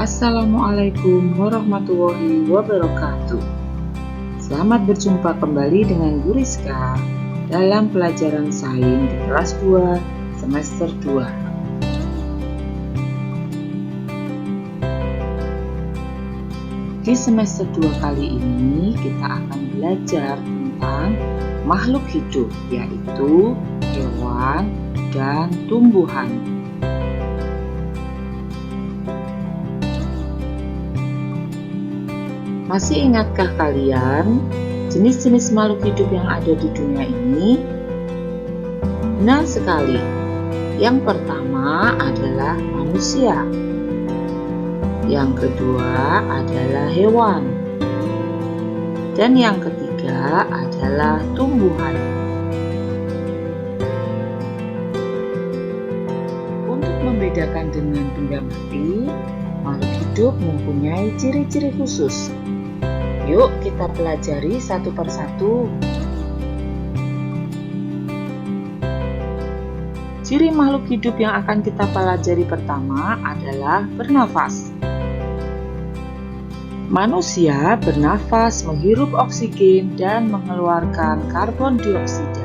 Assalamualaikum warahmatullahi wabarakatuh. Selamat berjumpa kembali dengan Bu Rizka dalam pelajaran sains di kelas 2 semester 2. Di semester 2 kali ini kita akan belajar tentang makhluk hidup, yaitu hewan dan tumbuhan. Masih ingatkah kalian jenis-jenis makhluk hidup yang ada di dunia ini? Benar sekali. Yang pertama adalah manusia. Yang kedua adalah hewan. Dan yang ketiga adalah tumbuhan. Untuk membedakan dengan benda mati, makhluk hidup mempunyai ciri-ciri khusus. Yuk kita pelajari satu persatu. Ciri makhluk hidup yang akan kita pelajari pertama adalah bernafas. Manusia bernafas menghirup oksigen dan mengeluarkan karbon dioksida.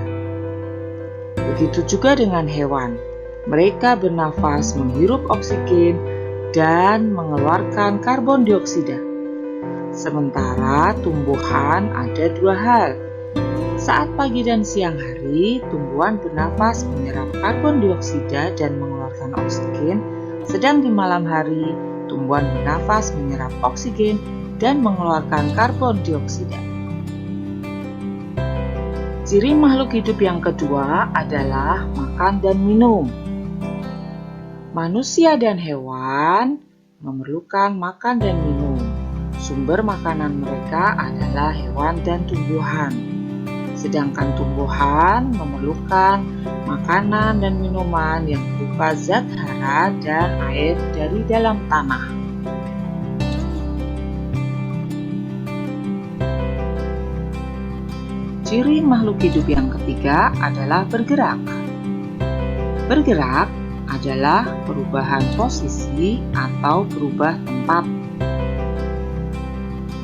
Begitu juga dengan hewan. Mereka bernafas menghirup oksigen dan mengeluarkan karbon dioksida. Sementara tumbuhan ada dua hal. Saat pagi dan siang hari, tumbuhan bernafas menyerap karbon dioksida dan mengeluarkan oksigen, sedang di malam hari, tumbuhan bernafas menyerap oksigen dan mengeluarkan karbon dioksida. Ciri makhluk hidup yang kedua adalah makan dan minum. Manusia dan hewan memerlukan makan dan minum. Sumber makanan mereka adalah hewan dan tumbuhan. Sedangkan tumbuhan memerlukan makanan dan minuman yang berupa zat hara dan air dari dalam tanah. Ciri makhluk hidup yang ketiga adalah bergerak. Bergerak adalah perubahan posisi atau berubah tempat.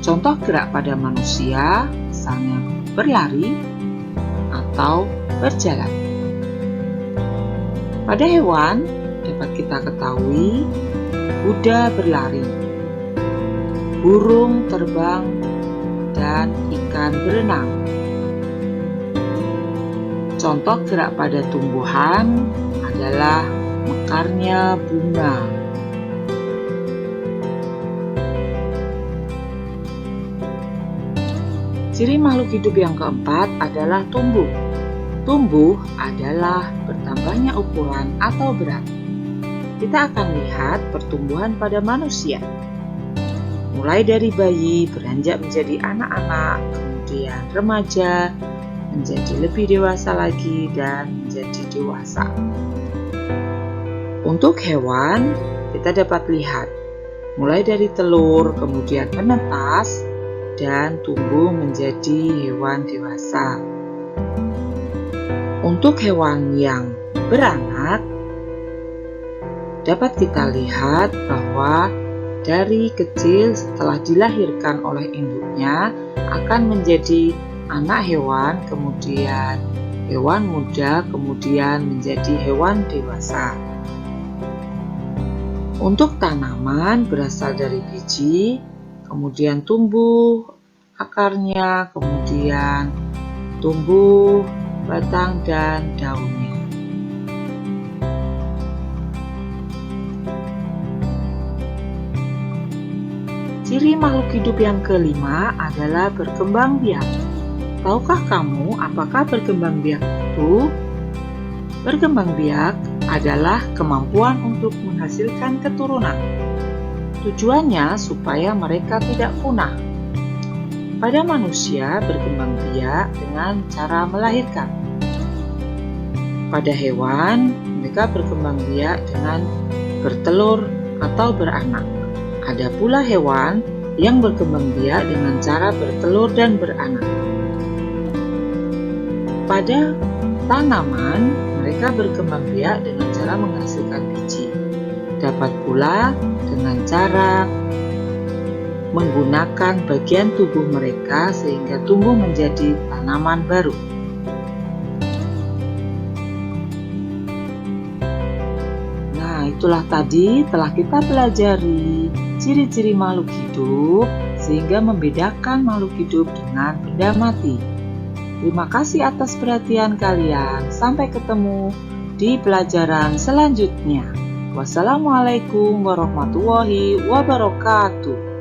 Contoh gerak pada manusia, misalnya berlari atau berjalan. Pada hewan, dapat kita ketahui, kuda berlari, burung terbang, dan ikan berenang. Contoh gerak pada tumbuhan adalah mekarnya bunga. Ciri makhluk hidup yang keempat adalah tumbuh. Tumbuh adalah bertambahnya ukuran atau berat. Kita akan lihat pertumbuhan pada manusia. Mulai dari bayi beranjak menjadi anak-anak, kemudian remaja, menjadi lebih dewasa lagi, dan menjadi dewasa. Untuk hewan, kita dapat lihat mulai dari telur, kemudian menetas, dan tumbuh menjadi hewan dewasa. Untuk hewan yang beranak, dapat kita lihat bahwa dari kecil setelah dilahirkan oleh induknya akan menjadi anak hewan, kemudian hewan muda, kemudian menjadi hewan dewasa. Untuk tanaman berasal dari biji, kemudian tumbuh akarnya, kemudian tumbuh batang dan daunnya. Ciri makhluk hidup yang kelima adalah berkembang biak. Tahukah kamu apakah berkembang biak itu? Berkembang biak adalah kemampuan untuk menghasilkan keturunan. Tujuannya supaya mereka tidak punah. Pada manusia berkembang biak dengan cara melahirkan. Pada hewan, mereka berkembang biak dengan bertelur atau beranak. Ada pula hewan yang berkembang biak dengan cara bertelur dan beranak. Pada tanaman, mereka berkembang biak dengan cara menghasilkan biji. Dapat pula dengan cara menggunakan bagian tubuh mereka sehingga tumbuh menjadi tanaman baru. Nah, itulah tadi telah kita pelajari ciri-ciri makhluk hidup sehingga membedakan makhluk hidup dengan benda mati. Terima kasih atas perhatian kalian. Sampai ketemu di pelajaran selanjutnya. Wassalamualaikum warahmatullahi wabarakatuh.